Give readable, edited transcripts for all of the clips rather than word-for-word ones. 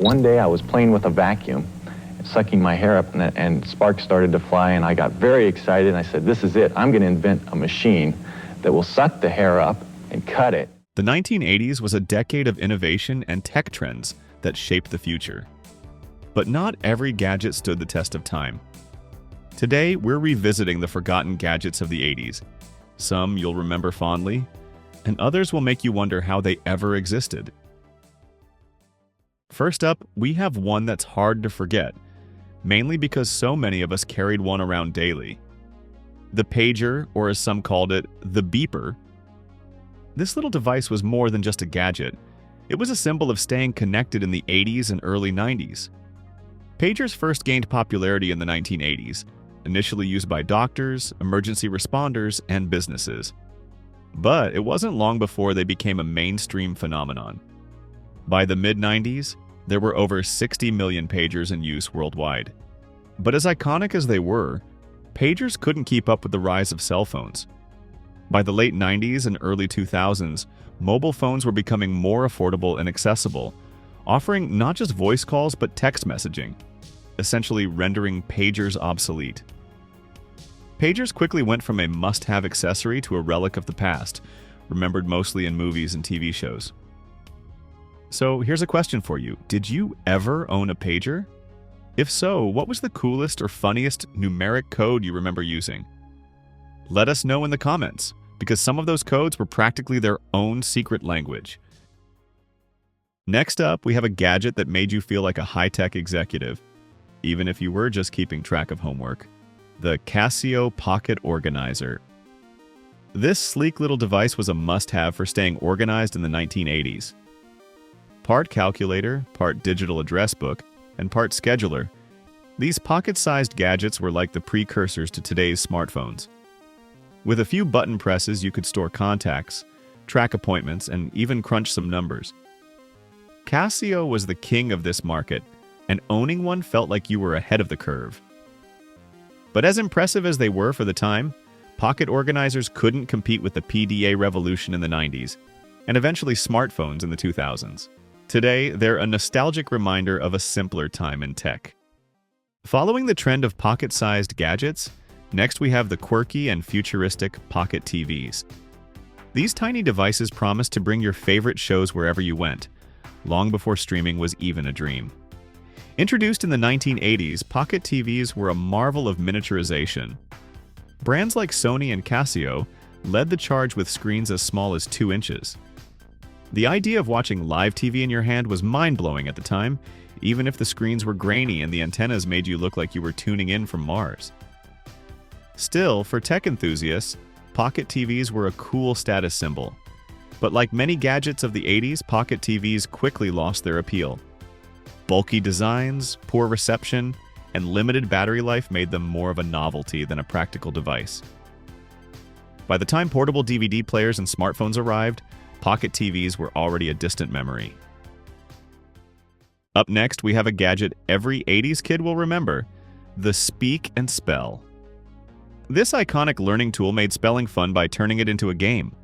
One day I was playing with a vacuum, sucking my hair up, and sparks started to fly, and I got very excited, and I said, this is it. I'm going to invent a machine that will suck the hair up and cut it. The 1980s was a decade of innovation and tech trends that shaped the future. But not every gadget stood the test of time. Today, we're revisiting the forgotten gadgets of the 80s. Some you'll remember fondly, and others will make you wonder how they ever existed. First up, we have one that's hard to forget, mainly because so many of us carried one around daily. The pager, or as some called it, the beeper. This little device was more than just a gadget. It was a symbol of staying connected in the 80s and early 90s. Pagers first gained popularity in the 1980s, initially used by doctors, emergency responders, and businesses. But it wasn't long before they became a mainstream phenomenon. By the mid-90s, there were over 60 million pagers in use worldwide. But as iconic as they were, pagers couldn't keep up with the rise of cell phones. By the late 90s and early 2000s, mobile phones were becoming more affordable and accessible, offering not just voice calls but text messaging, essentially rendering pagers obsolete. Pagers quickly went from a must-have accessory to a relic of the past, remembered mostly in movies and TV shows. So here's a question for you. Did you ever own a pager? If so, what was the coolest or funniest numeric code you remember using? Let us know in the comments, because some of those codes were practically their own secret language. Next up, we have a gadget that made you feel like a high-tech executive, even if you were just keeping track of homework. The Casio Pocket Organizer. This sleek little device was a must-have for staying organized in the 1980s. Part calculator, part digital address book, and part scheduler, these pocket-sized gadgets were like the precursors to today's smartphones. With a few button presses, you could store contacts, track appointments, and even crunch some numbers. Casio was the king of this market, and owning one felt like you were ahead of the curve. But as impressive as they were for the time, pocket organizers couldn't compete with the PDA revolution in the 90s, and eventually smartphones in the 2000s. Today, they're a nostalgic reminder of a simpler time in tech. Following the trend of pocket-sized gadgets, next we have the quirky and futuristic pocket TVs. These tiny devices promise to bring your favorite shows wherever you went, long before streaming was even a dream. Introduced in the 1980s, pocket TVs were a marvel of miniaturization. Brands like Sony and Casio led the charge with screens as small as 2 inches. The idea of watching live TV in your hand was mind-blowing at the time, even if the screens were grainy and the antennas made you look like you were tuning in from Mars. Still, for tech enthusiasts, pocket TVs were a cool status symbol. But like many gadgets of the 80s, pocket TVs quickly lost their appeal. Bulky designs, poor reception, and limited battery life made them more of a novelty than a practical device. By the time portable DVD players and smartphones arrived, pocket TVs were already a distant memory. Up next, we have a gadget every 80s kid will remember, the Speak and Spell. This iconic learning tool made spelling fun by turning it into a game.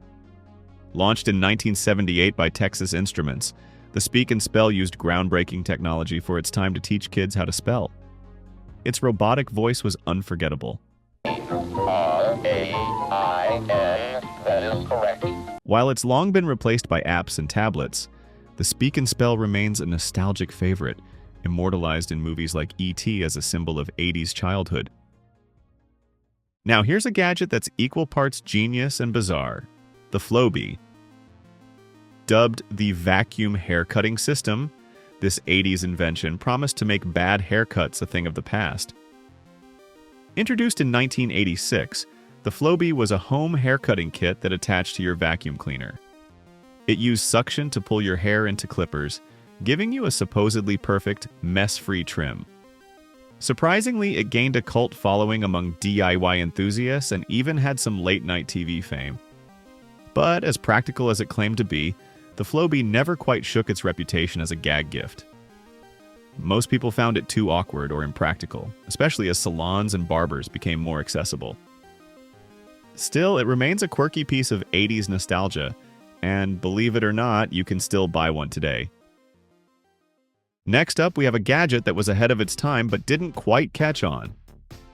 Launched in 1978 by Texas Instruments, the Speak and Spell used groundbreaking technology for its time to teach kids how to spell. Its robotic voice was unforgettable. R-A-I-N, that is correct. While it's long been replaced by apps and tablets, the Speak and Spell remains a nostalgic favorite, immortalized in movies like E.T. as a symbol of 80s childhood. Now here's a gadget that's equal parts genius and bizarre, the Flowbee. Dubbed the vacuum haircutting system, this 80s invention promised to make bad haircuts a thing of the past. Introduced in 1986, the Flowbee was a home haircutting kit that attached to your vacuum cleaner. It used suction to pull your hair into clippers, giving you a supposedly perfect, mess-free trim. Surprisingly, it gained a cult following among DIY enthusiasts and even had some late-night TV fame. But as practical as it claimed to be, the Flowbee never quite shook its reputation as a gag gift. Most people found it too awkward or impractical, especially as salons and barbers became more accessible. Still, it remains a quirky piece of 80s nostalgia, and believe it or not, you can still buy one today. Next up, we have a gadget that was ahead of its time but didn't quite catch on.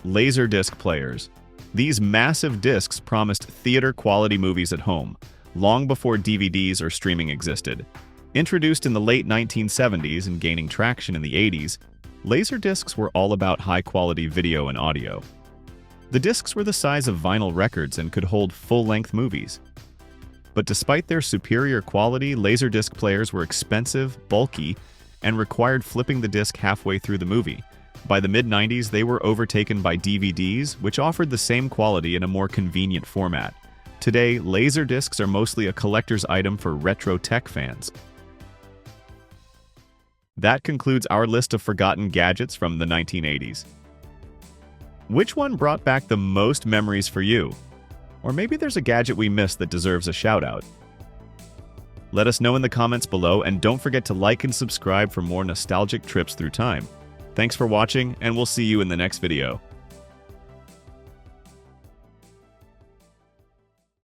Laserdisc players. These massive discs promised theater-quality movies at home, long before DVDs or streaming existed. Introduced in the late 1970s and gaining traction in the 80s, laserdiscs were all about high-quality video and audio. The discs were the size of vinyl records and could hold full-length movies. But despite their superior quality, laserdisc players were expensive, bulky, and required flipping the disc halfway through the movie. By the mid-90s, they were overtaken by DVDs, which offered the same quality in a more convenient format. Today, laserdiscs are mostly a collector's item for retro tech fans. That concludes our list of forgotten gadgets from the 1980s. Which one brought back the most memories for you? Or maybe there's a gadget we missed that deserves a shout-out. Let us know in the comments below, and don't forget to like and subscribe for more nostalgic trips through time. Thanks for watching, and we'll see you in the next video.